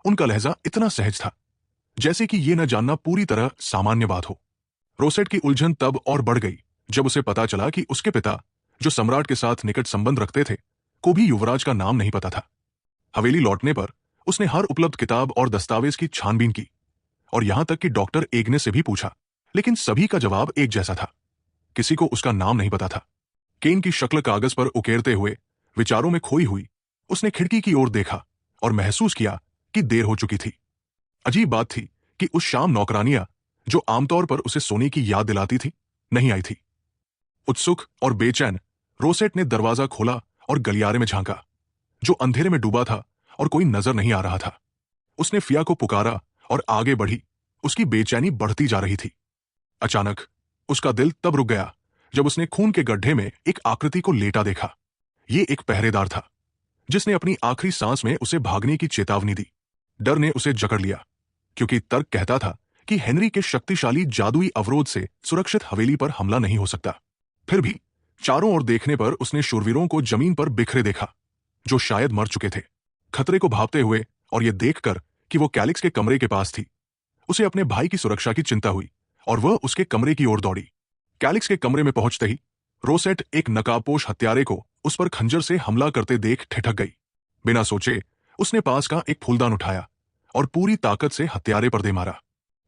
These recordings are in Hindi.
उनका लहजा इतना सहज था जैसे कि ये न जानना पूरी तरह सामान्य बात हो। रोसेट की उलझन तब और बढ़ गई जब उसे पता चला कि उसके पिता, जो सम्राट के साथ निकट संबंध रखते थे, को भी युवराज का नाम नहीं पता था। हवेली लौटने पर उसने हर उपलब्ध किताब और दस्तावेज की छानबीन की और यहां तक कि डॉक्टर एग्ने से भी पूछा, लेकिन सभी का जवाब एक जैसा था। किसी को उसका नाम नहीं पता था। केन की शक्ल कागज पर उकेरते हुए, विचारों में खोई हुई, उसने खिड़की की ओर देखा और महसूस किया कि देर हो चुकी थी। अजीब बात थी कि उस शाम नौकरानियां, जो आमतौर पर उसे सोने की याद दिलाती थी, नहीं आई थी। उत्सुक और बेचैन, रोसेट ने दरवाजा खोला और गलियारे में झांका, जो अंधेरे में डूबा था और कोई नजर नहीं आ रहा था। उसने फिया को पुकारा और आगे बढ़ी। उसकी बेचैनी बढ़ती जा रही थी। अचानक उसका दिल तब रुक गया जब उसने खून के गड्ढे में एक आकृति को लेटा देखा। ये एक पहरेदार था, जिसने अपनी आखिरी सांस में उसे भागने की चेतावनी दी। डर ने उसे जकड़ लिया, क्योंकि तर्क कहता था कि हेनरी के शक्तिशाली जादुई अवरोध से सुरक्षित हवेली पर हमला नहीं हो सकता। फिर भी चारों ओर देखने पर उसने शूरवीरों को जमीन पर बिखरे देखा, जो शायद मर चुके थे। खतरे को भांपते हुए और यह देखकर कि वो कैलिक्स के कमरे के पास थी, उसे अपने भाई की सुरक्षा की चिंता हुई और वह उसके कमरे की ओर दौड़ी। कैलिक्स के कमरे में पहुंचते ही रोसेट एक नकाबपोश हत्यारे को उस पर खंजर से हमला करते देख ठिठक गई। बिना सोचे उसने पास का एक फूलदान उठाया और पूरी ताकत से हत्यारे पर दे मारा।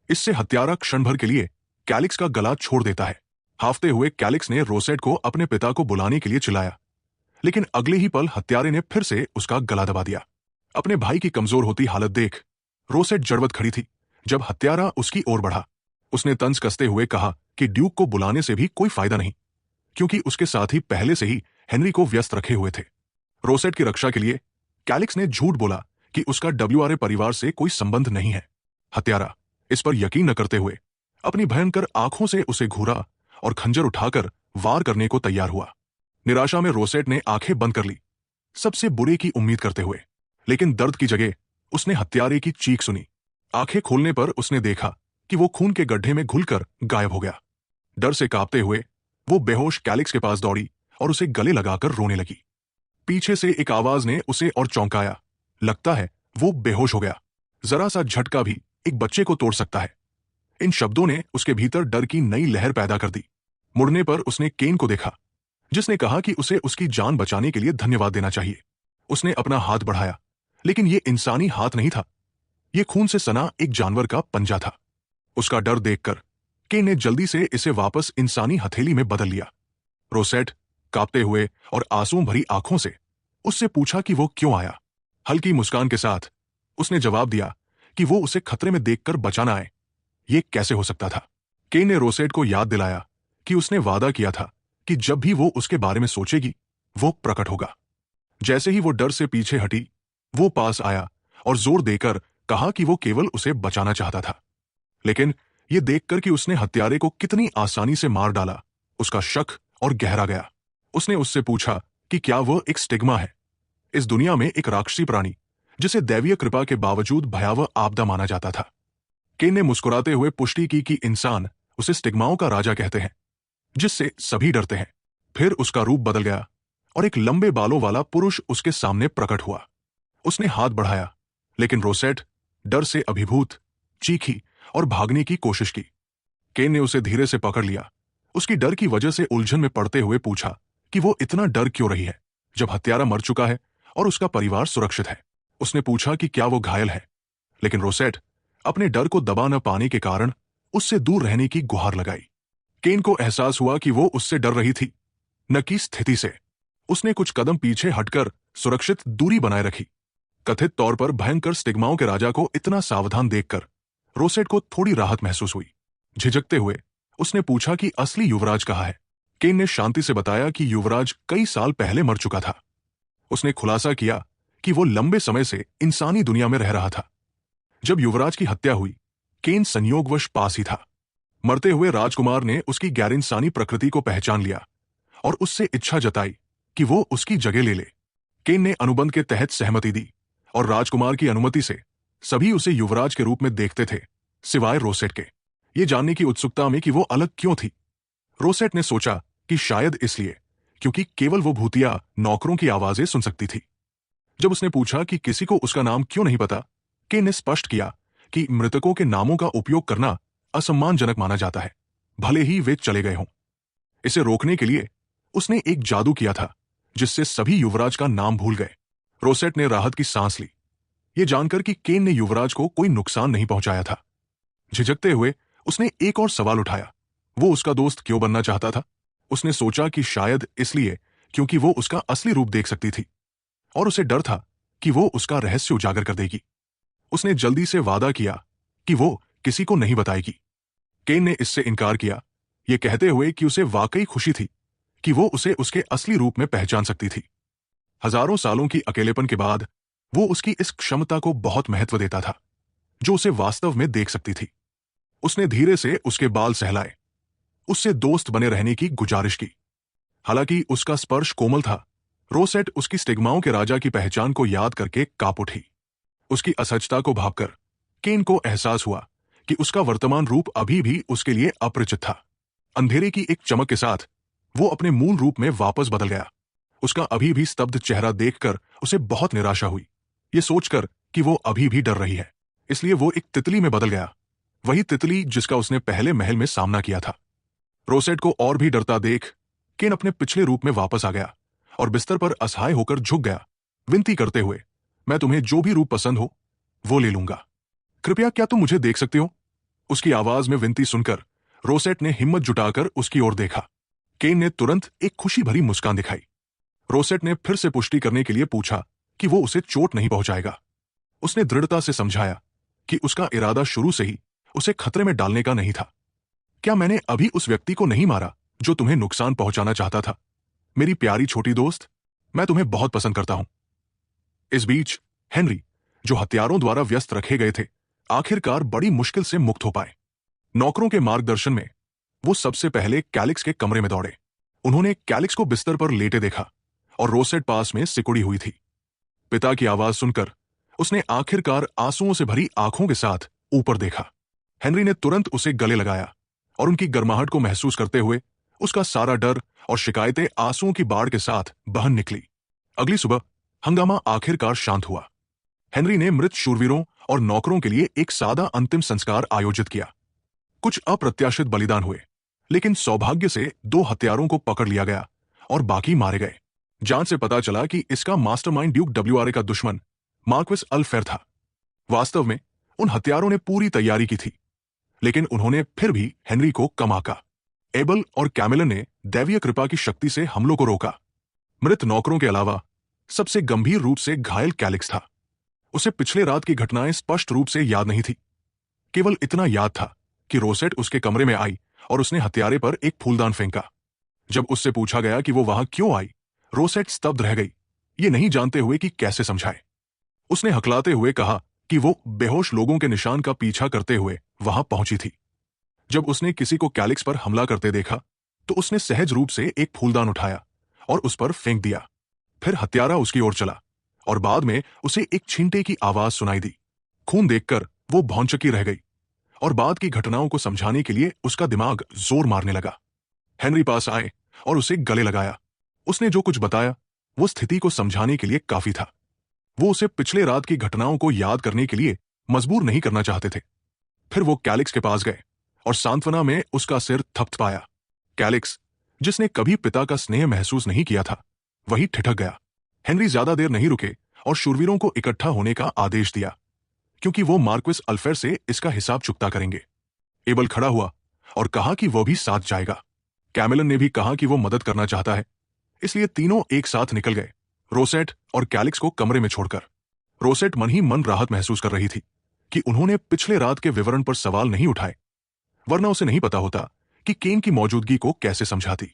इससे हत्यारा क्षण भर के लिए कैलिक्स का गला छोड़ देता है। हाफते हुए कैलिक्स ने रोसेट को अपने पिता को बुलाने के लिए चिल्लाया, लेकिन अगले ही पल हत्यारे ने फिर से उसका गला दबा दिया। अपने भाई की कमजोर होती हालत देख रोसेट जड़वत खड़ी थी जब हत्यारा उसकी ओर बढ़ा। उसने तंज कसते हुए कहा कि ड्यूक को बुलाने से भी कोई फायदा नहीं, क्योंकि उसके साथी पहले से ही हेनरी को व्यस्त रखे हुए थे। रोसेट की रक्षा के लिए कैलिक्स ने झूठ बोला कि उसका डब्ल्यूआरए परिवार से कोई संबंध नहीं है। हत्यारा इस पर यकीन न करते हुए अपनी भयंकर आंखों से उसे घूरा और खंजर उठाकर वार करने को तैयार हुआ। निराशा में रोसेट ने आंखें बंद कर ली, सबसे बुरे की उम्मीद करते हुए, लेकिन दर्द की जगह उसने हत्यारे की चीख सुनी। आंखें खोलने पर उसने देखा कि वो खून के गड्ढे में घुलकर गायब हो गया। डर से कांपते हुए वो बेहोश कैलिक्स के पास दौड़ी और उसे गले लगाकर रोने लगी। पीछे से एक आवाज ने उसे और चौंकाया। लगता है वो बेहोश हो गया। जरा सा झटका भी एक बच्चे को तोड़ सकता है। इन शब्दों ने उसके भीतर डर की नई लहर पैदा कर दी। मुड़ने पर उसने केन को देखा, जिसने कहा कि उसे उसकी जान बचाने के लिए धन्यवाद देना चाहिए। उसने अपना हाथ बढ़ाया, लेकिन यह इंसानी हाथ नहीं था। यह खून से सना एक जानवर का पंजा था। उसका डर देखकर केन ने जल्दी से इसे वापस इंसानी हथेली में बदल लिया। रोसेट कांपते हुए और आंसू भरी आंखों से उससे पूछा कि वो क्यों आया। हल्की मुस्कान के साथ उसने जवाब दिया कि वो उसे खतरे में देखकर बचाना आए। ये कैसे हो सकता था? केन ने रोसेट को याद दिलाया कि उसने वादा किया था कि जब भी वो उसके बारे में सोचेगी, वो प्रकट होगा। जैसे ही वो डर से पीछे हटी, वो पास आया और जोर देकर कहा कि वो केवल उसे बचाना चाहता था। लेकिन ये देखकर कि उसने हत्यारे को कितनी आसानी से मार डाला, उसका शक और गहरा गया। उसने उससे पूछा कि क्या वो एक स्टिग्मा है, इस दुनिया में एक राक्षसी प्राणी जिसे दैवीय कृपा के बावजूद भयावह आपदा माना जाता था। केन ने मुस्कुराते हुए पुष्टि की कि इंसान उसे स्टिग्माओं का राजा कहते हैं, जिससे सभी डरते हैं। फिर उसका रूप बदल गया और एक लंबे बालों वाला पुरुष उसके सामने प्रकट हुआ। उसने हाथ बढ़ाया, लेकिन रोसेट डर से अभिभूत चीखी और भागने की कोशिश की। केन ने उसे धीरे से पकड़ लिया। उसकी डर की वजह से उलझन में पड़ते हुए पूछा कि वो इतना डर क्यों रही है जब हत्यारा मर चुका है और उसका परिवार सुरक्षित है। उसने पूछा कि क्या वो घायल है, लेकिन रोसेट अपने डर को दबा न पाने के कारण उससे दूर रहने की गुहार लगाई। केन को एहसास हुआ कि वो उससे डर रही थी, न कि स्थिति से। उसने कुछ कदम पीछे हटकर सुरक्षित दूरी बनाए रखी। कथित तौर पर भयंकर स्टिग्माओं के राजा को इतना सावधान देखकर रोसेट को थोड़ी राहत महसूस हुई। झिझकते हुए उसने पूछा कि असली युवराज कहाँ है। केन ने शांति से बताया कि युवराज कई साल पहले मर चुका था। उसने खुलासा किया कि वो लंबे समय से इंसानी दुनिया में रह रहा था। जब युवराज की हत्या हुई, केन संयोगवश पास ही था। मरते हुए राजकुमार ने उसकी गैर-इंसानी प्रकृति को पहचान लिया और उससे इच्छा जताई कि वो उसकी जगह ले ले। केन ने अनुबंध के तहत सहमति दी और राजकुमार की अनुमति से सभी उसे युवराज के रूप में देखते थे, सिवाय रोसेट के, ये जानने की उत्सुकता में कि वो अलग क्यों थी। रोसेट ने सोचा कि शायद इसलिए क्योंकि केवल वो भूतिया नौकरों की आवाजें सुन सकती थी। जब उसने पूछा कि किसी को उसका नाम क्यों नहीं पता, केन ने स्पष्ट किया कि मृतकों के नामों का उपयोग करना असम्मानजनक माना जाता है, भले ही वे चले गए हों। इसे रोकने के लिए उसने एक जादू किया था जिससे सभी युवराज का नाम भूल गए। रोसेट ने राहत की सांस ली, ये जानकर कि केन ने युवराज को कोई नुकसान नहीं पहुंचाया था। झिझकते हुए उसने एक और सवाल उठाया, वो उसका दोस्त क्यों बनना चाहता था? उसने सोचा कि शायद इसलिए क्योंकि वो उसका असली रूप देख सकती थी और उसे डर था कि वो उसका रहस्य उजागर कर देगी। उसने जल्दी से वादा किया कि वो किसी को नहीं बताएगी। केन ने इससे इनकार किया, ये कहते हुए कि उसे वाकई खुशी थी कि वो उसे उसके असली रूप में पहचान सकती थी। हजारों सालों की अकेलेपन के बाद वो उसकी इस क्षमता को बहुत महत्व देता था जो उसे वास्तव में देख सकती थी। उसने धीरे से उसके बाल सहलाए, उससे दोस्त बने रहने की गुजारिश की। हालांकि उसका स्पर्श कोमल था, रोसेट उसकी स्टिग्माओं के राजा की पहचान को याद करके कांप उठी। उसकी असहजता को भांपकर केन को एहसास हुआ कि उसका वर्तमान रूप अभी भी उसके लिए अपरिचित था। अंधेरे की एक चमक के साथ वो अपने मूल रूप में वापस बदल गया। उसका अभी भी स्तब्ध चेहरा देखकर उसे बहुत निराशा हुई, ये सोचकर कि वो अभी भी डर रही है। इसलिए वो एक तितली में बदल गया, वही तितली जिसका उसने पहले महल में सामना किया था। रोसेट को और भी डरता देख केन अपने पिछले रूप में वापस आ गया और बिस्तर पर असहाय होकर झुक गया, विनती करते हुए, मैं तुम्हें जो भी रूप पसंद हो वो ले लूंगा, कृपया क्या तुम मुझे देख सकते हो? उसकी आवाज में विनती सुनकर रोसेट ने हिम्मत जुटाकर उसकी ओर देखा। केन ने तुरंत एक खुशी भरी मुस्कान दिखाई। रोसेट ने फिर से पुष्टि करने के लिए पूछा कि वो उसे चोट नहीं पहुंचाएगा। उसने दृढ़ता से समझाया कि उसका इरादा शुरू से ही उसे खतरे में डालने का नहीं था। क्या मैंने अभी उस व्यक्ति को नहीं मारा जो तुम्हें नुकसान पहुंचाना चाहता था? मेरी प्यारी छोटी दोस्त, मैं तुम्हें बहुत पसंद करता हूं। इस बीच हेनरी, जो हथियारों द्वारा व्यस्त रखे गए थे, आखिरकार बड़ी मुश्किल से मुक्त हो पाए। नौकरों के मार्गदर्शन में वो सबसे पहले कैलिक्स के कमरे में दौड़े। उन्होंने कैलिक्स को बिस्तर पर लेटे देखा और रोसेट पास में सिकुड़ी हुई थी। पिता की आवाज सुनकर उसने आखिरकार आंसुओं से भरी आंखों के साथ ऊपर देखा। हेनरी ने तुरंत उसे गले लगाया और उनकी गर्माहट को महसूस करते हुए उसका सारा डर और शिकायतें आंसुओं की बाढ़ के साथ बहन निकली। अगली सुबह हंगामा आखिरकार शांत हुआ। हेनरी ने मृत शूरवीरों और नौकरों के लिए एक सादा अंतिम संस्कार आयोजित किया। कुछ अप्रत्याशित बलिदान हुए, लेकिन सौभाग्य से 2 हत्यारों को पकड़ लिया गया और बाकी मारे गए। जांच से पता चला कि इसका मास्टरमाइंड ड्यूक WRA का दुश्मन मार्क्विस अल्फेर था। वास्तव में उन हत्यारों ने पूरी तैयारी की थी, लेकिन उन्होंने फिर भी हेनरी को कम आंका। एबल और कैमिलन ने दैवीय कृपा की शक्ति से हमलों को रोका। मृत नौकरों के अलावा सबसे गंभीर रूप से घायल कैलिक्स था। उसे पिछले रात की घटनाएं स्पष्ट रूप से याद नहीं थी। केवल इतना याद था कि रोसेट उसके कमरे में आई और उसने हत्यारे पर एक फूलदान फेंका। जब उससे पूछा गया कि वो वहां क्यों आई, रोसेट स्तब्ध रह गई, ये नहीं जानते हुए कि कैसे समझाए। उसने हकलाते हुए कहा कि वो बेहोश लोगों के निशान का पीछा करते हुए वहां पहुंची थी। जब उसने किसी को कैलिक्स पर हमला करते देखा तो उसने सहज रूप से एक फूलदान उठाया और उस पर फेंक दिया। फिर हत्यारा उसकी ओर चला और बाद में उसे एक छींटे की आवाज सुनाई दी। खून देखकर वो भौंचकी रह गई और बाद की घटनाओं को समझाने के लिए उसका दिमाग जोर मारने लगा। हेनरी पास आए और उसे गले लगाया। उसने जो कुछ बताया वो स्थिति को समझाने के लिए काफी था। वो उसे पिछले रात की घटनाओं को याद करने के लिए मजबूर नहीं करना चाहते थे। फिर वो कैलिक्स के पास गए और सांत्वना में उसका सिर थपथपाया। कैलिक्स, जिसने कभी पिता का स्नेह महसूस नहीं किया था, वही ठिठक गया। हेनरी ज्यादा देर नहीं रुके और शूरवीरों को इकट्ठा होने का आदेश दिया, क्योंकि वो मार्क्विस अल्फेर से इसका हिसाब चुकता करेंगे। एबल खड़ा हुआ और कहा कि वह भी साथ जाएगा। कैमिलन ने भी कहा कि वो मदद करना चाहता है, इसलिए तीनों एक साथ निकल गए, रोसेट और कैलिक्स को कमरे में छोड़कर। रोसेट मन ही मन राहत महसूस कर रही थी कि उन्होंने पिछले रात के विवरण पर सवाल नहीं उठाए, वरना उसे नहीं पता होता कि केन की मौजूदगी को कैसे समझाती।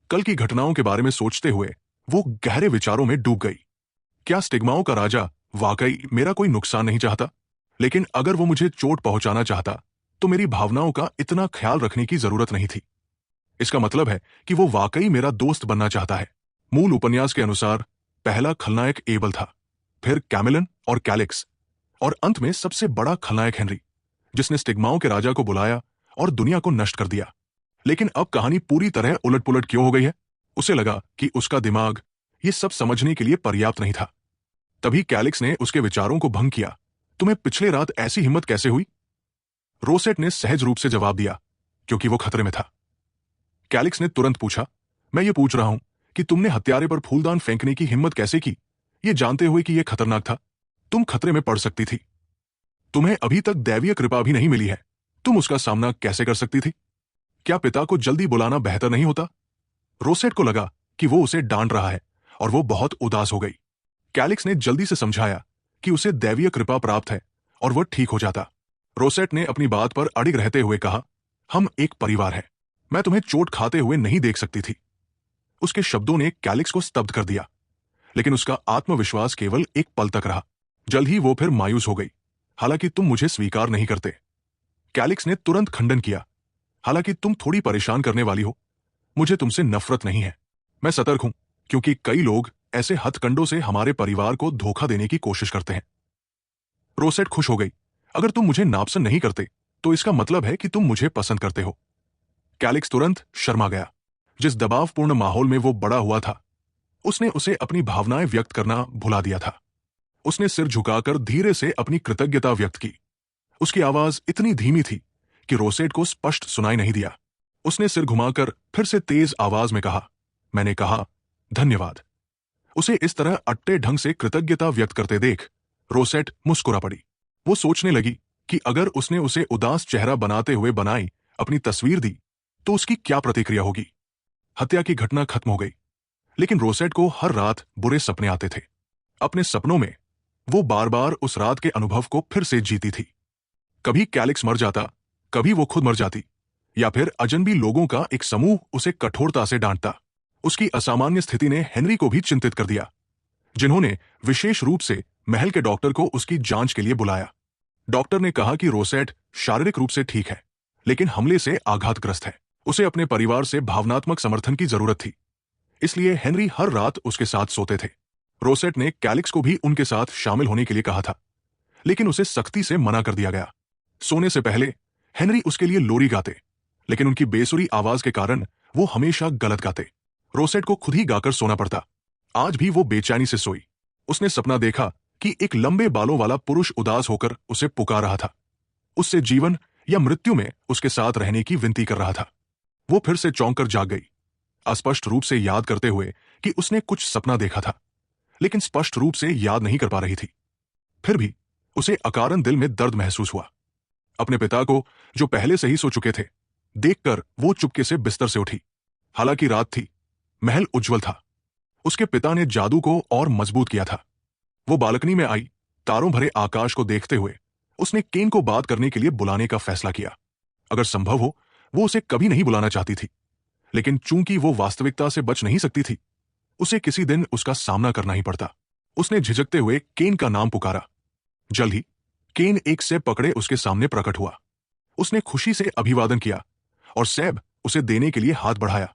कल की घटनाओं के बारे में सोचते हुए वो गहरे विचारों में डूब गई। क्या स्टिग्माओं का राजा वाकई मेरा कोई नुकसान नहीं चाहता? लेकिन अगर वो मुझे चोट पहुंचाना चाहता तो मेरी भावनाओं का इतना ख्याल रखने की जरूरत नहीं थी। इसका मतलब है कि वो वाकई मेरा दोस्त बनना चाहता है। मूल उपन्यास के अनुसार पहला खलनायक एबल था, फिर कैमिलन और कैलिक्स, और अंत में सबसे बड़ा खलनायक हेनरी, जिसने स्टिग्माओं के राजा को बुलाया और दुनिया को नष्ट कर दिया। लेकिन अब कहानी पूरी तरह उलट-पुलट क्यों हो गई है? उसे लगा कि उसका दिमाग ये सब समझने के लिए पर्याप्त नहीं था। तभी कैलिक्स ने उसके विचारों को भंग किया तुम्हें पिछले रात ऐसी हिम्मत कैसे हुई? रोसेट ने सहज रूप से जवाब दिया, क्योंकि वो खतरे में था। कैलिक्स ने तुरंत पूछा, मैं ये पूछ रहा हूं कि तुमने हत्यारे पर फूलदान फेंकने की हिम्मत कैसे की, ये जानते हुए कि यह खतरनाक था? तुम खतरे में पड़ सकती थी। तुम्हें अभी तक दैवीय कृपा भी नहीं मिली है, तुम उसका सामना कैसे कर सकती थी? क्या पिता को जल्दी बुलाना बेहतर नहीं होता? रोसेट को लगा कि वो उसे डांट रहा है और वो बहुत उदास हो गई। कैलिक्स ने जल्दी से समझाया कि उसे दैवीय कृपा प्राप्त है और वह ठीक हो जाता। रोसेट ने अपनी बात पर अड़िग रहते हुए कहा, हम एक परिवार हैं, मैं तुम्हें चोट खाते हुए नहीं देख सकती थी। उसके शब्दों ने कैलिक्स को स्तब्ध कर दिया, लेकिन उसका आत्मविश्वास केवल एक पल तक रहा। जल्द ही वो फिर मायूस हो गई। हालांकि तुम मुझे स्वीकार नहीं करते। कैलिक्स ने तुरंत खंडन किया, हालांकि तुम थोड़ी परेशान करने वाली हो। मुझे तुमसे नफरत नहीं है, मैं सतर्क हूं, क्योंकि कई लोग ऐसे हथकंडों से हमारे परिवार को धोखा देने की कोशिश करते हैं। रोसेट खुश हो गई, अगर तुम मुझे नापसंद नहीं करते तो इसका मतलब है कि तुम मुझे पसंद करते हो। कैलिक्स तुरंत शर्मा गया। जिस दबावपूर्ण माहौल में वो बड़ा हुआ था, उसने उसे अपनी भावनाएं व्यक्त करना भुला दिया था। उसने सिर झुकाकर धीरे से अपनी कृतज्ञता व्यक्त की। उसकी आवाज इतनी धीमी थी कि रोसेट को स्पष्ट सुनाई नहीं दिया। उसने सिर घुमाकर फिर से तेज आवाज में कहा, मैंने कहा धन्यवाद। उसे इस तरह अट्टे ढंग से कृतज्ञता व्यक्त करते देख रोसेट मुस्कुरा पड़ी। वो सोचने लगी कि अगर उसने उसे उदास चेहरा बनाते हुए बनाई अपनी तस्वीर दी तो उसकी क्या प्रतिक्रिया होगी। हत्या की घटना खत्म हो गई, लेकिन रोसेट को हर रात बुरे सपने आते थे। अपने सपनों में वो बार बार उस रात के अनुभव को फिर से जीती थी। कभी कैलिक्स मर जाता, कभी वो खुद मर जाती, या फिर अजनबी लोगों का एक समूह उसे कठोरता से डांटता। उसकी असामान्य स्थिति ने हेनरी को भी चिंतित कर दिया, जिन्होंने विशेष रूप से महल के डॉक्टर को उसकी जांच के लिए बुलाया। डॉक्टर ने कहा कि रोसेट शारीरिक रूप से ठीक है, लेकिन हमले से आघातग्रस्त है। उसे अपने परिवार से भावनात्मक समर्थन की जरूरत थी, इसलिए हेनरी हर रात उसके साथ सोते थे। रोसेट ने कैलिक्स को भी उनके साथ शामिल होने के लिए कहा था, लेकिन उसे सख्ती से मना कर दिया गया। सोने से पहले हेनरी उसके लिए लोरी गाते, लेकिन उनकी बेसुरी आवाज के कारण वो हमेशा गलत गाते। रोसेट को खुद ही गाकर सोना पड़ता। आज भी वो बेचैनी से सोई। उसने सपना देखा कि एक लंबे बालों वाला पुरुष उदास होकर उसे पुकार रहा था, उससे जीवन या मृत्यु में उसके साथ रहने की विनती कर रहा था। वो फिर से चौंक कर जाग गई, अस्पष्ट रूप से याद करते हुए कि उसने कुछ सपना देखा था, लेकिन स्पष्ट रूप से याद नहीं कर पा रही थी। फिर भी उसे अकारण दिल में दर्द महसूस हुआ। अपने पिता को, जो पहले से ही सो चुके थे, देखकर वो चुपके से बिस्तर से उठी। हालांकि रात थी, महल उज्जवल था। उसके पिता ने जादू को और मजबूत किया था। वो बालकनी में आई, तारों भरे आकाश को देखते हुए उसने केन को बात करने के लिए बुलाने का फैसला किया। अगर संभव हो वो उसे कभी नहीं बुलाना चाहती थी, लेकिन चूंकि वो वास्तविकता से बच नहीं सकती थी, उसे किसी दिन उसका सामना करना ही पड़ता। उसने झिझकते हुए केन का नाम पुकारा। जल्द ही केन एक सेब पकड़े उसके सामने प्रकट हुआ। उसने खुशी से अभिवादन किया और सेब उसे देने के लिए हाथ बढ़ाया।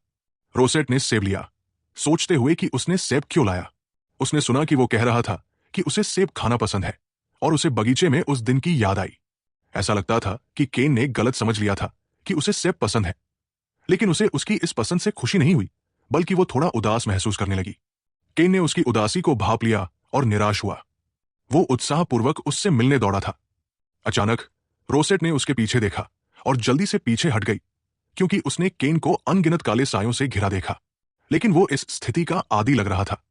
रोसेट ने सेब लिया, सोचते हुए कि उसने सेब क्यों लाया। उसने सुना कि वो कह रहा था कि उसे सेब खाना पसंद है, और उसे बगीचे में उस दिन की याद आई। ऐसा लगता था कि केन ने गलत समझ लिया था कि उसे सेब पसंद है, लेकिन उसे उसकी इस पसंद से खुशी नहीं हुई, बल्कि वो थोड़ा उदास महसूस करने लगी। केन ने उसकी उदासी को भांप लिया और निराश हुआ। वो उत्साहपूर्वक उससे मिलने दौड़ा था। अचानक रोसेट ने उसके पीछे देखा और जल्दी से पीछे हट गई, क्योंकि उसने केन को अनगिनत काले सायों से घिरा देखा, लेकिन वो इस स्थिति का आदी लग रहा था।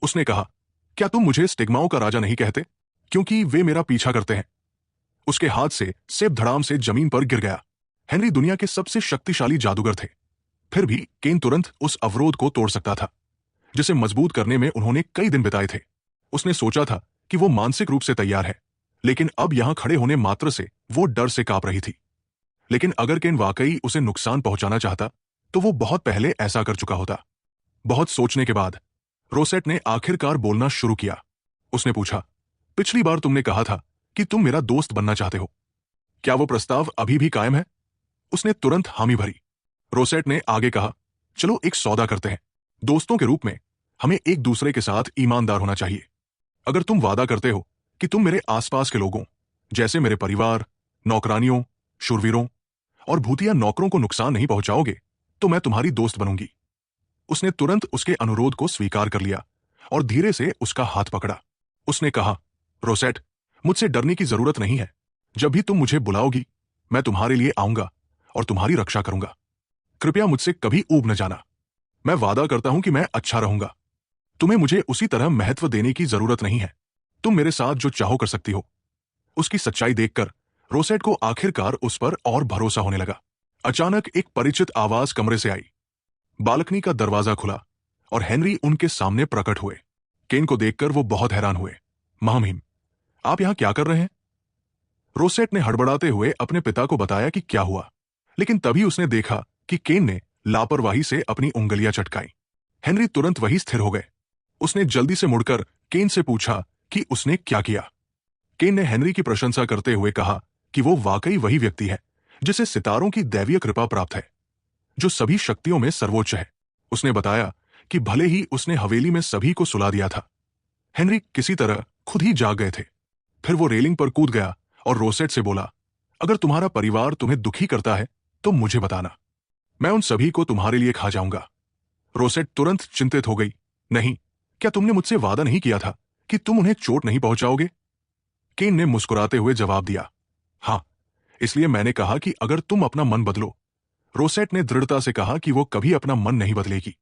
उसने कहा, क्या तुम मुझे स्टिग्माओं का राजा नहीं कहते, क्योंकि वे मेरा पीछा करते हैं। उसके हाथ से सेब धड़ाम से जमीन पर गिर गया। हेनरी दुनिया के सबसे शक्तिशाली जादूगर थे, फिर भी केन तुरंत उस अवरोध को तोड़ सकता था, जिसे मजबूत करने में उन्होंने कई दिन बिताए थे। उसने सोचा था कि वो मानसिक रूप से तैयार है, लेकिन अब यहां खड़े होने मात्र से वो डर से कांप रही थी। लेकिन अगर केन वाकई उसे नुकसान पहुंचाना चाहता तो वो बहुत पहले ऐसा कर चुका होता। बहुत सोचने के बाद रोसेट ने आखिरकार बोलना शुरू किया। उसने पूछा, पिछली बार तुमने कहा था कि तुम मेरा दोस्त बनना चाहते हो, क्या वो प्रस्ताव अभी भी कायम है? उसने तुरंत हामी भरी। रोसेट ने आगे कहा, चलो एक सौदा करते हैं। दोस्तों के रूप में हमें एक दूसरे के साथ ईमानदार होना चाहिए। अगर तुम वादा करते हो कि तुम मेरे आसपास के लोगों, जैसे मेरे परिवार, नौकरानियों, शूरवीरों और भूतिया नौकरों को नुकसान नहीं पहुंचाओगे, तो मैं तुम्हारी दोस्त बनूंगी। उसने तुरंत उसके अनुरोध को स्वीकार कर लिया और धीरे से उसका हाथ पकड़ा। उसने कहा, रोसेट, मुझसे डरने की जरूरत नहीं है। जब भी तुम मुझे बुलाओगी, मैं तुम्हारे लिए आऊंगा और तुम्हारी रक्षा करूंगा। कृपया मुझसे कभी ऊब न जाना। मैं वादा करता हूं कि मैं अच्छा रहूंगा। तुम्हें मुझे उसी तरह महत्व देने की जरूरत नहीं है। तुम मेरे साथ जो चाहो कर सकती हो। उसकी सच्चाई देखकर रोसेट को आखिरकार उस पर और भरोसा होने लगा। अचानक एक परिचित आवाज कमरे से आई। बालकनी का दरवाजा खुला और हेनरी उनके सामने प्रकट हुए। केन को देखकर वो बहुत हैरान हुए। महामहिम, आप यहां क्या कर रहे हैं? रोसेट ने हड़बड़ाते हुए अपने पिता को बताया कि क्या हुआ, लेकिन तभी उसने देखा कि केन ने लापरवाही से अपनी उंगलियां चटकाई। हेनरी तुरंत वहीं स्थिर हो गए। उसने जल्दी से मुड़कर केन से पूछा कि उसने क्या किया। केन ने हेनरी की प्रशंसा करते हुए कहा कि वो वाकई वही व्यक्ति है जिसे सितारों की दैवीय कृपा प्राप्त है, जो सभी शक्तियों में सर्वोच्च है। उसने बताया कि भले ही उसने हवेली में सभी को सुला दिया था, हेनरी किसी तरह खुद ही जाग गए थे। फिर वो रेलिंग पर कूद गया और रोसेट से बोला, अगर तुम्हारा परिवार तुम्हें दुखी करता है तो मुझे बताना, मैं उन सभी को तुम्हारे लिए खा जाऊंगा। रोसेट तुरंत चिंतित हो गई। नहीं, क्या तुमने मुझसे वादा नहीं किया था कि तुम उन्हें चोट नहीं पहुंचाओगे? केन ने मुस्कुराते हुए जवाब दिया, हां, इसलिए मैंने कहा कि अगर तुम अपना मन बदलो। रोसेट ने दृढ़ता से कहा कि वो कभी अपना मन नहीं बदलेगी।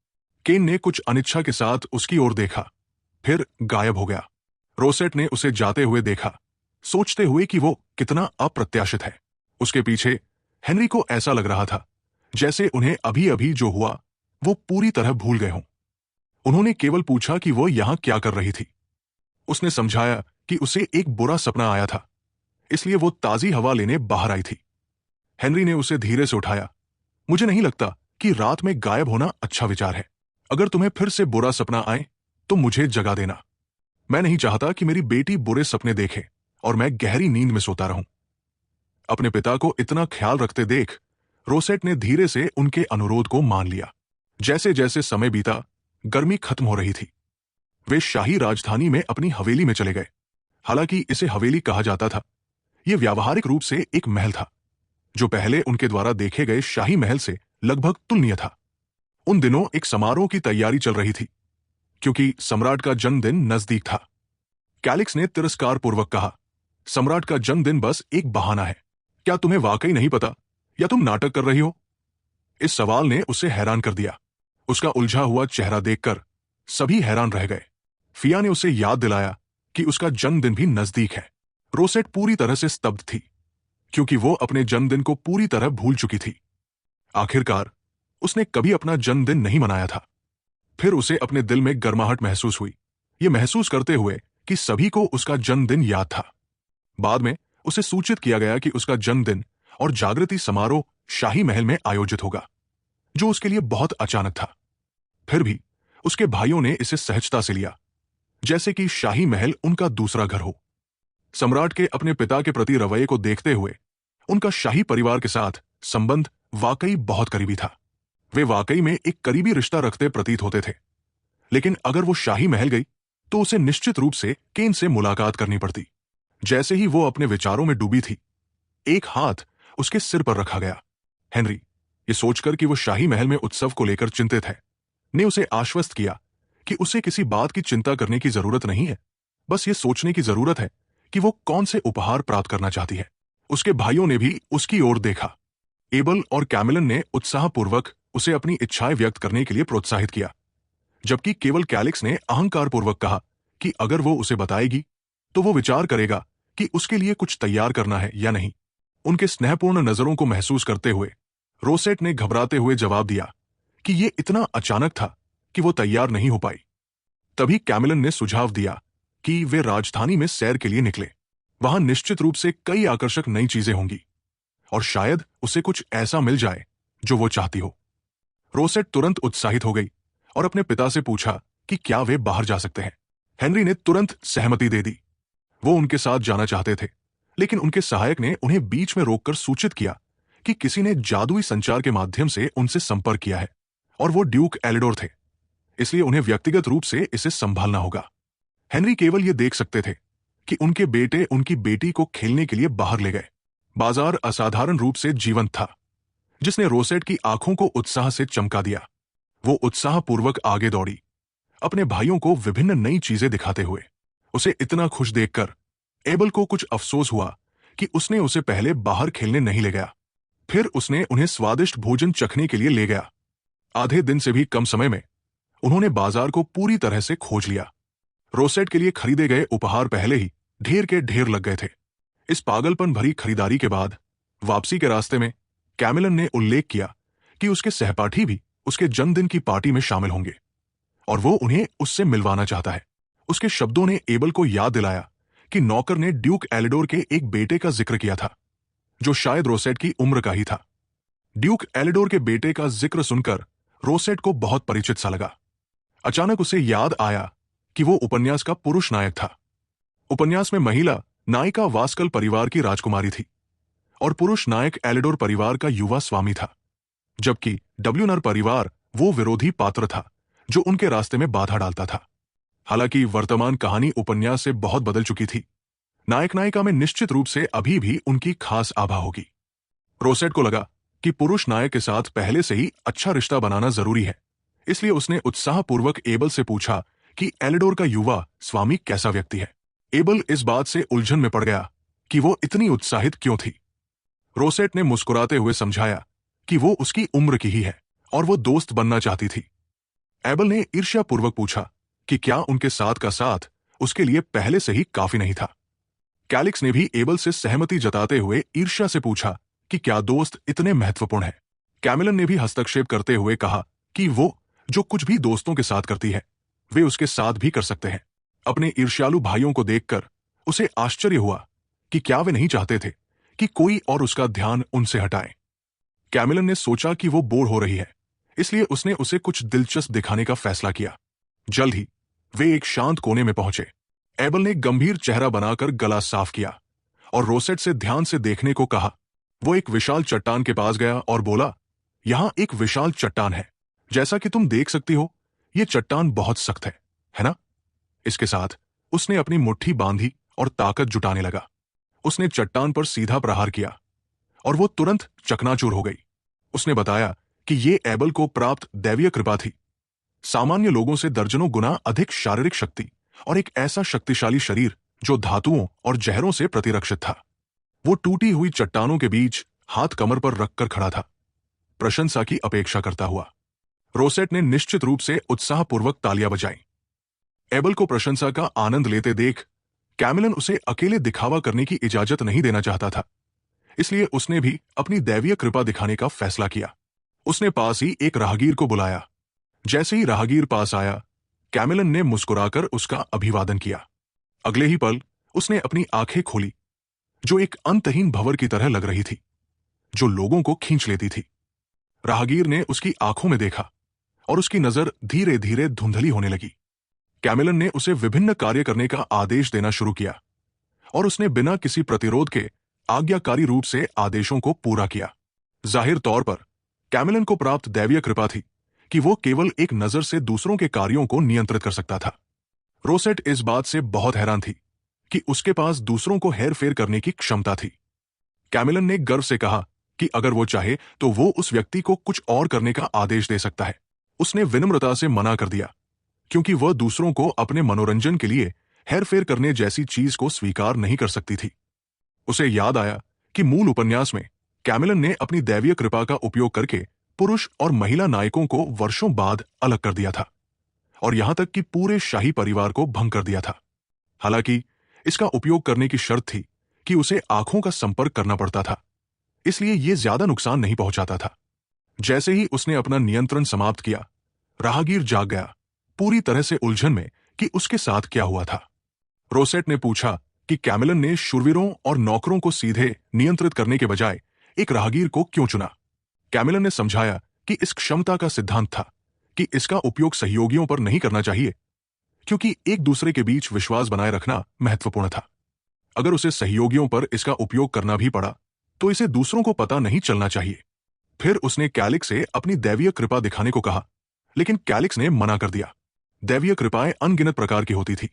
केन ने कुछ अनिच्छा के साथ उसकी ओर देखा, फिर गायब हो गया। रोसेट ने उसे जाते हुए देखा, सोचते हुए कि वो कितना अप्रत्याशित है। उसके पीछे हेनरी को ऐसा लग रहा था जैसे उन्हें अभी अभी जो हुआ वो पूरी तरह भूल गए हों। उन्होंने केवल पूछा कि वो यहां क्या कर रही थी। उसने समझाया कि उसे एक बुरा सपना आया था, इसलिए वो ताजी हवा लेने बाहर आई थी। हेनरी ने उसे धीरे से उठाया। मुझे नहीं लगता कि रात में गायब होना अच्छा विचार है। अगर तुम्हें फिर से बुरा सपना आए तो मुझे जगा देना। मैं नहीं चाहता कि मेरी बेटी बुरे सपने देखे और मैं गहरी नींद में सोता रहूं। अपने पिता को इतना ख्याल रखते देख रोसेट ने धीरे से उनके अनुरोध को मान लिया। जैसे जैसे समय बीता, गर्मी खत्म हो रही थी। वे शाही राजधानी में अपनी हवेली में चले गए। हालांकि इसे हवेली कहा जाता था, यह व्यावहारिक रूप से एक महल था, जो पहले उनके द्वारा देखे गए शाही महल से लगभग तुलनीय था। उन दिनों एक समारोह की तैयारी चल रही थी, क्योंकि सम्राट का जन्मदिन नजदीक था। कैलिक्स ने तिरस्कार पूर्वक कहा, सम्राट का जन्मदिन बस एक बहाना है। क्या तुम्हें वाकई नहीं पता, या तुम नाटक कर रही हो? इस सवाल ने उसे हैरान कर दिया। उसका उलझा हुआ चेहरा देखकर सभी हैरान रह गए। फिया ने उसे याद दिलाया कि उसका जन्मदिन भी नजदीक है। रोसेट पूरी तरह से स्तब्ध थी, क्योंकि वो अपने जन्मदिन को पूरी तरह भूल चुकी थी। आखिरकार उसने कभी अपना जन्मदिन नहीं मनाया था। फिर उसे अपने दिल में गर्माहट महसूस हुई, ये महसूस करते हुए कि सभी को उसका जन्मदिन याद था। बाद में उसे सूचित किया गया कि उसका जन्मदिन और जागृति समारोह शाही महल में आयोजित होगा, जो उसके लिए बहुत अचानक था। फिर भी उसके भाइयों ने इसे सहजता से लिया, जैसे कि शाही महल उनका दूसरा घर हो। सम्राट के अपने पिता के प्रति रवैये को देखते हुए उनका शाही परिवार के साथ संबंध वाकई बहुत करीबी था। वे वाकई में एक करीबी रिश्ता रखते प्रतीत होते थे। लेकिन अगर वो शाही महल गई तो उसे निश्चित रूप से केन से मुलाकात करनी पड़ती। जैसे ही वो अपने विचारों में डूबी थी, एक हाथ उसके सिर पर रखा गया। हेनरी, ये सोचकर कि वो शाही महल में उत्सव को लेकर चिंतित है, ने उसे आश्वस्त किया कि उसे किसी बात की चिंता करने की जरूरत नहीं है। बस ये सोचने की जरूरत है कि वो कौन से उपहार प्राप्त करना चाहती है। उसके भाइयों ने भी उसकी ओर देखा। एबल और कैमिलन ने उत्साहपूर्वक उसे अपनी इच्छाएं व्यक्त करने के लिए प्रोत्साहित किया, जबकि केवल कैलिक्स ने अहंकारपूर्वक कहा कि अगर वो उसे बताएगी तो वो विचार करेगा कि उसके लिए कुछ तैयार करना है या नहीं। उनके स्नेहपूर्ण नजरों को महसूस करते हुए रोसेट ने घबराते हुए जवाब दिया कि ये इतना अचानक था कि वो तैयार नहीं हो पाई। तभी कैमिलन ने सुझाव दिया कि वे राजधानी में सैर के लिए निकले। वहां निश्चित रूप से कई आकर्षक नई चीजें होंगी और शायद उसे कुछ ऐसा मिल जाए जो वो चाहती हो। रोसेट तुरंत उत्साहित हो गई और अपने पिता से पूछा कि क्या वे बाहर जा सकते हैं। हेनरी ने तुरंत सहमति दे दी। वो उनके साथ जाना चाहते थे, लेकिन उनके सहायक ने उन्हें बीच में रोककर सूचित किया कि किसी ने जादुई संचार के माध्यम से उनसे संपर्क किया है और वो ड्यूक एलिडोर थे, इसलिए उन्हें व्यक्तिगत रूप से इसे संभालना होगा। हेनरी केवल ये देख सकते थे कि उनके बेटे उनकी बेटी को खेलने के लिए बाहर ले गए। बाजार असाधारण रूप से जीवंत था, जिसने रोसेट की आंखों को उत्साह से चमका दिया। वो उत्साहपूर्वक आगे दौड़ी, अपने भाइयों को विभिन्न नई चीजें दिखाते हुए। उसे इतना खुश देखकर एबल को कुछ अफसोस हुआ कि उसने उसे पहले बाहर खेलने नहीं ले गया। फिर उसने उन्हें स्वादिष्ट भोजन चखने के लिए ले गया। आधे दिन से भी कम समय में उन्होंने बाजार को पूरी तरह से खोज लिया। रोसेट के लिए खरीदे गए उपहार पहले ही ढेर के ढेर लग गए थे। इस पागलपन भरी खरीदारी के बाद वापसी के रास्ते में कैमिलन ने उल्लेख किया कि उसके सहपाठी भी उसके जन्मदिन की पार्टी में शामिल होंगे और वो उन्हें उससे मिलवाना चाहता है। उसके शब्दों ने एबल को याद दिलाया कि नौकर ने ड्यूक एलिडोर के एक बेटे का जिक्र किया था, जो शायद रोसेट की उम्र का ही था। ड्यूक एलिडोर के बेटे का जिक्र सुनकर रोसेट को बहुत परिचित सा लगा। अचानक उसे याद आया कि वो उपन्यास का पुरुष नायक था। उपन्यास में महिला नायिका वास्कल परिवार की राजकुमारी थी और पुरुष नायक एलिडोर परिवार का युवा स्वामी था, जबकि डब्ल्यूनर परिवार वो विरोधी पात्र था जो उनके रास्ते में बाधा डालता था। हालांकि वर्तमान कहानी उपन्यास से बहुत बदल चुकी थी। नायक नायिका में निश्चित रूप से अभी भी उनकी खास आभा होगी। रोसेट को लगा कि पुरुष नायक के साथ पहले से ही अच्छा रिश्ता बनाना जरूरी है, इसलिए उसने उत्साहपूर्वक एबल से पूछा कि एलिडोर का युवा स्वामी कैसा व्यक्ति है। एबल इस बात से उलझन में पड़ गया कि वो इतनी उत्साहित क्यों थी। रोसेट ने मुस्कुराते हुए समझाया कि वो उसकी उम्र की ही है और वो दोस्त बनना चाहती थी। एबल ने ईर्ष्यापूर्वक पूछा कि क्या उनके साथ का साथ उसके लिए पहले से ही काफी नहीं था। कैलिक्स ने भी एबल से सहमति जताते हुए ईर्ष्या से पूछा कि क्या दोस्त इतने महत्वपूर्ण है। कैमिलन ने भी हस्तक्षेप करते हुए कहा कि वो जो कुछ भी दोस्तों के साथ करती है वे उसके साथ भी कर सकते हैं। अपने ईर्ष्यालु भाइयों को देखकर उसे आश्चर्य हुआ कि क्या वे नहीं चाहते थे कि कोई और उसका ध्यान उनसे हटाए। कैमिलन ने सोचा कि वो बोर हो रही है, इसलिए उसने उसे कुछ दिलचस्प दिखाने का फैसला किया। जल्द ही वे एक शांत कोने में पहुंचे। एबल ने गंभीर चेहरा बनाकर गला साफ किया और रोसेट से ध्यान से देखने को कहा। वो एक विशाल चट्टान के पास गया और बोला, यहां एक विशाल चट्टान है। जैसा कि तुम देख सकती हो, यह चट्टान बहुत सख्त है ना? इसके साथ उसने अपनी मुट्ठी बांधी और ताकत जुटाने लगा। उसने चट्टान पर सीधा प्रहार किया और वो तुरंत चकनाचूर हो गई। उसने बताया कि ये एबल को प्राप्त दैवीय कृपा थी। सामान्य लोगों से दर्जनों गुना अधिक शारीरिक शक्ति और एक ऐसा शक्तिशाली शरीर जो धातुओं और जहरों से प्रतिरक्षित था। वो टूटी हुई चट्टानों के बीच हाथ कमर पर रखकर खड़ा था, प्रशंसा की अपेक्षा करता हुआ। रोसेट ने निश्चित रूप से उत्साहपूर्वक तालियां बजाईं। एबल को प्रशंसा का आनंद लेते देख कैमिलन उसे अकेले दिखावा करने की इजाजत नहीं देना चाहता था, इसलिए उसने भी अपनी दैवीय कृपा दिखाने का फैसला किया। उसने पास ही एक राहगीर को बुलाया। जैसे ही राहगीर पास आया, कैमिलन ने मुस्कुराकर उसका अभिवादन किया। अगले ही पल उसने अपनी आंखें खोली, जो एक अंतहीन भंवर की तरह लग रही थी, जो लोगों को खींच लेती थी। राहगीर ने उसकी आंखों में देखा और उसकी नजर धीरे धीरे धुंधली होने लगी। कैमिलन ने उसे विभिन्न कार्य करने का आदेश देना शुरू किया और उसने बिना किसी प्रतिरोध के आज्ञाकारी रूप से आदेशों को पूरा किया। जाहिर तौर पर कैमिलन को प्राप्त दैवीय कृपा थी कि वो केवल एक नजर से दूसरों के कार्यों को नियंत्रित कर सकता था। रोसेट इस बात से बहुत हैरान थी कि उसके पास दूसरों को हेरफेर करने की क्षमता थी। कैमिलन ने गर्व से कहा कि अगर वो चाहे तो वो उस व्यक्ति को कुछ और करने का आदेश दे सकता है। उसने विनम्रता से मना कर दिया, क्योंकि वह दूसरों को अपने मनोरंजन के लिए हेरफेर करने जैसी चीज को स्वीकार नहीं कर सकती थी। उसे याद आया कि मूल उपन्यास में कैमिलन ने अपनी दैवीय कृपा का उपयोग करके पुरुष और महिला नायकों को वर्षों बाद अलग कर दिया था और यहां तक कि पूरे शाही परिवार को भंग कर दिया था। हालांकि इसका उपयोग करने की शर्त थी कि उसे आंखों का संपर्क करना पड़ता था, इसलिए यह ज्यादा नुकसान नहीं पहुंचाता था। जैसे ही उसने अपना नियंत्रण समाप्त किया, राहगीर जाग गया, पूरी तरह से उलझन में कि उसके साथ क्या हुआ था। रोसेट ने पूछा कि कैमिलन ने शूरवीरों और नौकरों को सीधे नियंत्रित करने के बजाय एक राहगीर को क्यों चुना। कैमिलन ने समझाया कि इस क्षमता का सिद्धांत था कि इसका उपयोग सहयोगियों पर नहीं करना चाहिए, क्योंकि एक दूसरे के बीच विश्वास बनाए रखना महत्वपूर्ण था। अगर उसे सहयोगियों पर इसका उपयोग करना भी पड़ा तो इसे दूसरों को पता नहीं चलना चाहिए। फिर उसने कैलिक्स से अपनी दैवीय कृपा दिखाने को कहा, लेकिन कैलिक्स ने मना कर दिया। दैवीय कृपाएं अनगिनत प्रकार की होती थी।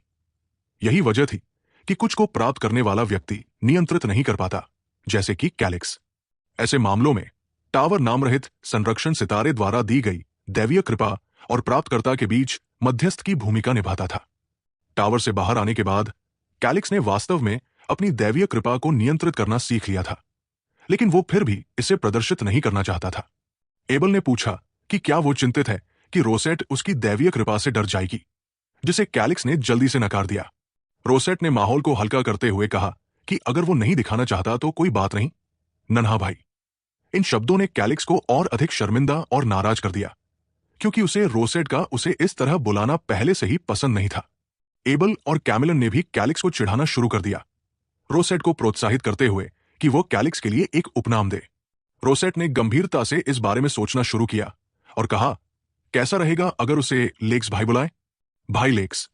यही वजह थी कि कुछ को प्राप्त करने वाला व्यक्ति नियंत्रित नहीं कर पाता, जैसे कि कैलिक्स। ऐसे मामलों में टावर नाम रहित संरक्षण सितारे द्वारा दी गई दैवीय कृपा और प्राप्तकर्ता के बीच मध्यस्थ की भूमिका निभाता था। टावर से बाहर आने के बाद कैलिक्स ने वास्तव में अपनी दैवीय कृपा को नियंत्रित करना सीख लिया था, लेकिन वो फिर भी इसे प्रदर्शित नहीं करना चाहता था। एबल ने पूछा कि क्या वो चिंतित है कि रोसेट उसकी दैवीय कृपा से डर जाएगी, जिसे कैलिक्स ने जल्दी से नकार दिया। रोसेट ने माहौल को हल्का करते हुए कहा कि अगर वो नहीं दिखाना चाहता तो कोई बात नहीं, नन्हा भाई। इन शब्दों ने कैलिक्स को और अधिक शर्मिंदा और नाराज कर दिया, क्योंकि उसे रोसेट का उसे इस तरह बुलाना पहले से ही पसंद नहीं था। एबल और कैमिलन ने भी कैलिक्स को चिढ़ाना शुरू कर दिया, रोसेट को प्रोत्साहित करते हुए कि वो कैलिक्स के लिए एक उपनाम दे। रोसेट ने गंभीरता से इस बारे में सोचना शुरू किया और कहा, कैसा रहेगा अगर उसे लेक्स भाई बुलाए? भाई लेक्स।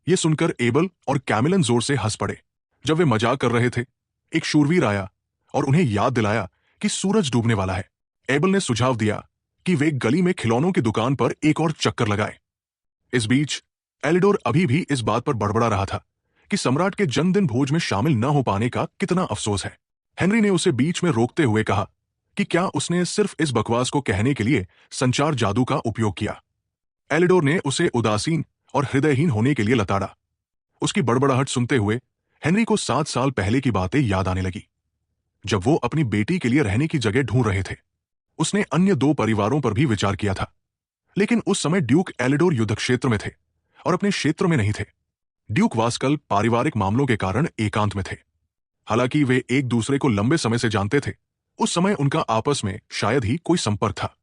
ये सुनकर एबल और कैमिलन जोर से हंस पड़े। जब वे मजाक कर रहे थे, एक शूरवीर आया और उन्हें याद दिलाया कि सूरज डूबने वाला है। एबल ने सुझाव दिया कि वे गली में खिलौनों की दुकान पर एक और चक्कर लगाए। इस बीच एलिडोर अभी भी इस बात पर बड़बड़ा रहा था कि सम्राट के जन्मदिन भोज में शामिल न हो पाने का कितना अफसोस है। हेनरी ने उसे बीच में रोकते हुए कहा कि क्या उसने सिर्फ इस बकवास को कहने के लिए संचार जादू का उपयोग किया। एलिडोर ने उसे उदासीन और हृदयहीन होने के लिए लताड़ा। उसकी बड़बड़ाहट सुनते हुए हेनरी को 7 साल पहले की बातें याद आने लगी, जब वो अपनी बेटी के लिए रहने की जगह ढूंढ रहे थे। उसने अन्य 2 परिवारों पर भी विचार किया था, लेकिन उस समय ड्यूक एलिडोर युद्ध क्षेत्र में थे और अपने क्षेत्र में नहीं थे। ड्यूक वास्कल पारिवारिक मामलों के कारण एकांत में थे। हालांकि वे एक दूसरे को लंबे समय से जानते थे, उस समय उनका आपस में शायद ही कोई संपर्क था।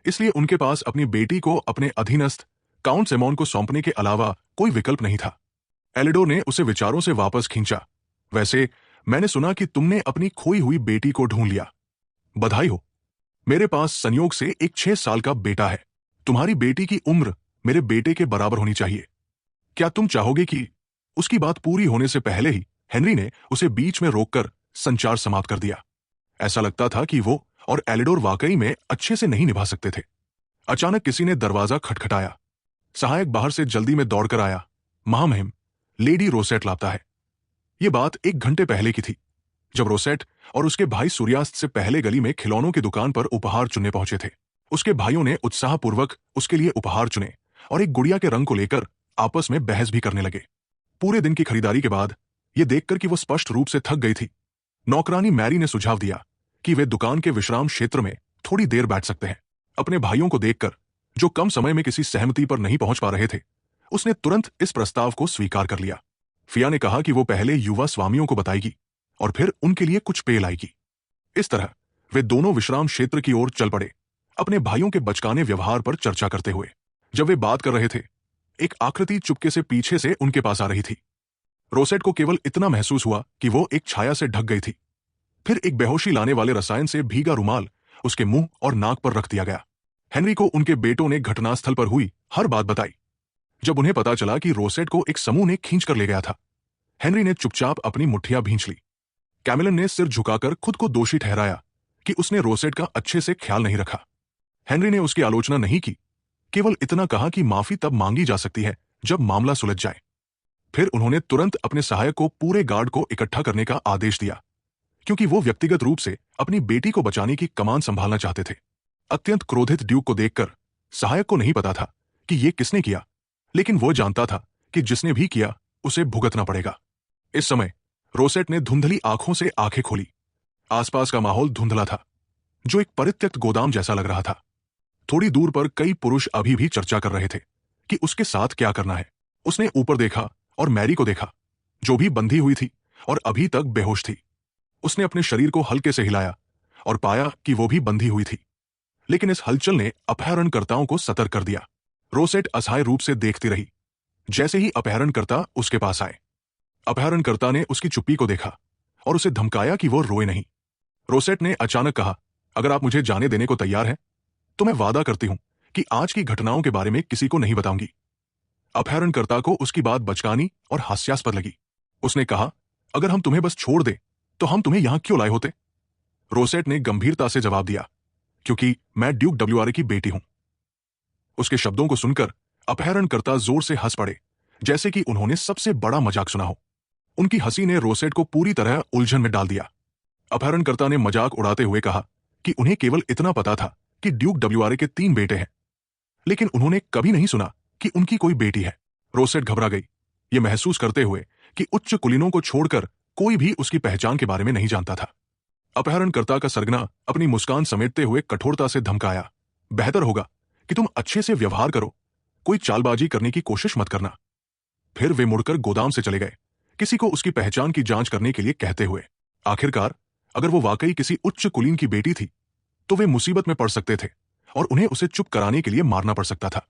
इसलिए उनके पास अपनी बेटी को अपने अधीनस्थ काउंट सेमोन को सौंपने के अलावा कोई विकल्प नहीं था। एलिडोर ने उसे विचारों से वापस खींचा। वैसे मैंने सुना कि तुमने अपनी खोई हुई बेटी को ढूंढ लिया। बधाई हो। मेरे पास संयोग से एक 6 साल का बेटा है। तुम्हारी बेटी की उम्र मेरे बेटे के बराबर होनी चाहिए। क्या तुम चाहोगे कि? उसकी बात पूरी होने से पहले ही हेनरी ने उसे बीच में रोककर संचार समाप्त कर दिया। ऐसा लगता था कि वो और एलिडोर वाकई में अच्छे से नहीं निभा सकते थे। अचानक किसी ने दरवाजा खटखटाया। सहायक बाहर से जल्दी में दौड़कर आया। महामहिम, लेडी रोसेट लापता है। यह बात 1 घंटे पहले की थी, जब रोसेट और उसके भाई सूर्यास्त से पहले गली में खिलौनों की दुकान पर उपहार चुनने पहुंचे थे। उसके भाइयों ने उत्साहपूर्वक उसके लिए उपहार चुने और एक गुड़िया के रंग को लेकर आपस में बहस भी करने लगे। पूरे दिन की खरीदारी के बाद यह देखकर कि वो स्पष्ट रूप से थक गई थी, नौकरानी मैरी ने सुझाव दिया कि वे दुकान के विश्राम क्षेत्र में थोड़ी देर बैठ सकते हैं। अपने भाइयों को देखकर, जो कम समय में किसी सहमति पर नहीं पहुंच पा रहे थे, उसने तुरंत इस प्रस्ताव को स्वीकार कर लिया। फिया ने कहा कि वो पहले युवा स्वामियों को बताएगी और फिर उनके लिए कुछ पेय लाएगी। इस तरह वे दोनों विश्राम क्षेत्र की ओर चल पड़े, अपने भाइयों के बचकाने व्यवहार पर चर्चा करते हुए। जब वे बात कर रहे थे, एक आकृति चुपके से पीछे से उनके पास आ रही थी। रोसेट को केवल इतना महसूस हुआ कि वो एक छाया से ढक गई थी। फिर एक बेहोशी लाने वाले रसायन से भीगा रुमाल उसके मुंह और नाक पर रख दिया गया। हेनरी को उनके बेटों ने घटनास्थल पर हुई हर बात बताई। जब उन्हें पता चला कि रोसेट को एक समूह ने खींच कर ले गया था, हेनरी ने चुपचाप अपनी मुट्ठियां भींच ली। कैमिलन ने सिर झुकाकर खुद को दोषी ठहराया कि उसने रोसेट का अच्छे से ख्याल नहीं रखा। हेनरी ने उसकी आलोचना नहीं की, केवल इतना कहा कि माफी तब मांगी जा सकती है जब मामला सुलझ जाए। फिर उन्होंने तुरंत अपने सहायक को पूरे गार्ड को इकट्ठा करने का आदेश दिया, क्योंकि वो व्यक्तिगत रूप से अपनी बेटी को बचाने की कमान संभालना चाहते थे। अत्यंत क्रोधित ड्यूक को देखकर सहायक को नहीं पता था कि ये किसने किया, लेकिन वो जानता था कि जिसने भी किया उसे भुगतना पड़ेगा। इस समय रोसेट ने धुंधली आंखों से आंखें खोली। आसपास का माहौल धुंधला था, जो एक परित्यक्त गोदाम जैसा लग रहा था। थोड़ी दूर पर कई पुरुष अभी भी चर्चा कर रहे थे कि उसके साथ क्या करना है। उसने ऊपर देखा और मैरी को देखा, जो भी बंधी हुई थी और अभी तक बेहोश थी। उसने अपने शरीर को हल्के से हिलाया और पाया कि वो भी बंधी हुई थी, लेकिन इस हलचल ने अपहरणकर्ताओं को सतर्क कर दिया। रोसेट असहाय रूप से देखती रही। जैसे ही अपहरणकर्ता उसके पास आए, अपहरणकर्ता ने उसकी चुप्पी को देखा और उसे धमकाया कि वो रोए नहीं। रोसेट ने अचानक कहा, अगर आप मुझे जाने देने को तैयार हैं, तो मैं वादा करती हूं कि आज की घटनाओं के बारे में किसी को नहीं बताऊंगी। अपहरणकर्ता को उसकी बात बचकानी और हास्यास्पद लगी। उसने कहा, अगर हम तुम्हें बस छोड़ दें तो हम तुम्हें यहां क्यों लाए होते? रोसेट ने गंभीरता से जवाब दिया, क्योंकि मैं ड्यूक डब्ल्यूआर की बेटी हूं। उसके शब्दों को सुनकर अपहरणकर्ता जोर से हंस पड़े, जैसे कि उन्होंने सबसे बड़ा मजाक सुना हो। उनकी हंसी ने रोसेट को पूरी तरह उलझन में डाल दिया। अपहरणकर्ता ने मजाक उड़ाते हुए कहा कि उन्हें केवल इतना पता था कि ड्यूक डब्ल्यूआर के 3 बेटे हैं, लेकिन उन्होंने कभी नहीं सुना कि उनकी कोई बेटी है। रोसेट घबरा गई, ये महसूस करते हुए कि उच्च कुलीनों को छोड़कर कोई भी उसकी पहचान के बारे में नहीं जानता था। अपहरणकर्ता का सरगना अपनी मुस्कान समेटते हुए कठोरता से धमकाया, बेहतर होगा कि तुम अच्छे से व्यवहार करो, कोई चालबाजी करने की कोशिश मत करना। फिर वे मुड़कर गोदाम से चले गए, किसी को उसकी पहचान की जांच करने के लिए कहते हुए। आखिरकार अगर वो वाकई किसी उच्च कुलीन की बेटी थी तो वे मुसीबत में पड़ सकते थे और उन्हें उसे चुप कराने के लिए मारना पड़ सकता था।